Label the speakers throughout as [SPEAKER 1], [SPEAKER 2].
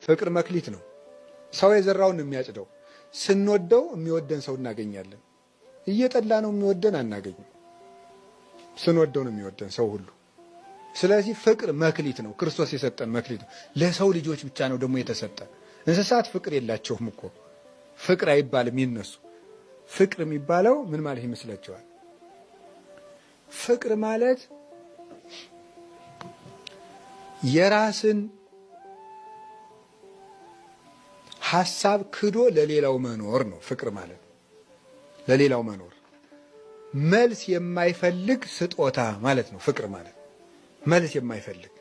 [SPEAKER 1] ፍቅር መክሊት ነው። ሰው የዘራውን የሚያጭደው። ስንወደው የሚወደን ሰው እናገኛለን። እየጠላ ነው የሚወደን አናገኝም። ስንወደው ነው የሚወደን ሰው ሁሉ። ስለዚህ ፍቅር መክሊት ነው። ክርስቶስ የሰጠን መክሊት ነው። ለሰው ልጆች ብቻ ነው ደግሞ የተሰጠ። እንስሳት ፍቅር የላቸውም እኮ። ፍቅር አይባልም ይነሱ። ፍቅር የሚባለው ምን ማለት ይመስላችኋል? ፍቅር ማለት የራስን ሐሳብ ክዶ ለሌላው መኖር ነው። ፍቅር ማለት ለሌላው መኖር፣ መልስ የማይፈልግ ስጦታ ማለት ነው። ፍቅር ማለት መልስ የማይፈልግ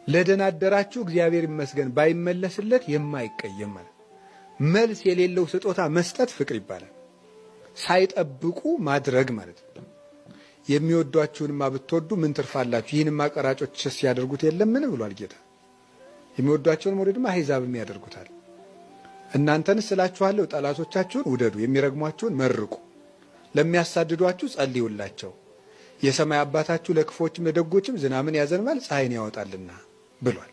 [SPEAKER 1] ለደናደራችሁ እግዚአብሔር ይመስገን ባይመለስለት የማይቀየም ማለት። መልስ የሌለው ስጦታ መስጠት ፍቅር ይባላል። ሳይጠብቁ ማድረግ ማለት ነው። የሚወዷችሁንማ ብትወዱ ምን ትርፋላችሁ? ይህንማ ቀራጮችስ ያደርጉት የለምን ብሏል ጌታ። የሚወዷቸውን መውደድማ አሕዛብም ያደርጉታል። እናንተንስ እላችኋለሁ ጠላቶቻችሁን ውደዱ፣ የሚረግሟችሁን መርቁ፣ ለሚያሳድዷችሁ ጸልዩላቸው፣ የሰማይ አባታችሁ ለክፎችም ለደጎችም ዝናብን ያዘንባል ፀሐይን ያወጣልና ብሏል።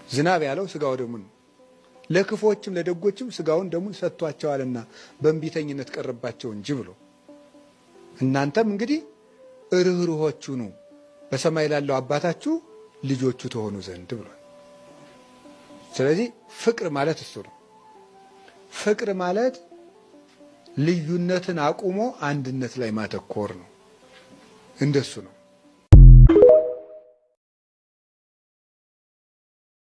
[SPEAKER 1] ዝናብ ያለው ሥጋው ደሙን ነው። ለክፎችም ለደጎችም ሥጋውን ደሙን ሰጥቷቸዋልና በእንቢተኝነት ቀረባቸው እንጂ ብሎ እናንተም እንግዲህ ርኅሩኆች ሁኑ በሰማይ ላለው አባታችሁ ልጆቹ ተሆኑ ዘንድ ብሏል። ስለዚህ ፍቅር ማለት እሱ ነው። ፍቅር ማለት ልዩነትን አቁሞ አንድነት ላይ ማተኮር ነው። እንደሱ ነው።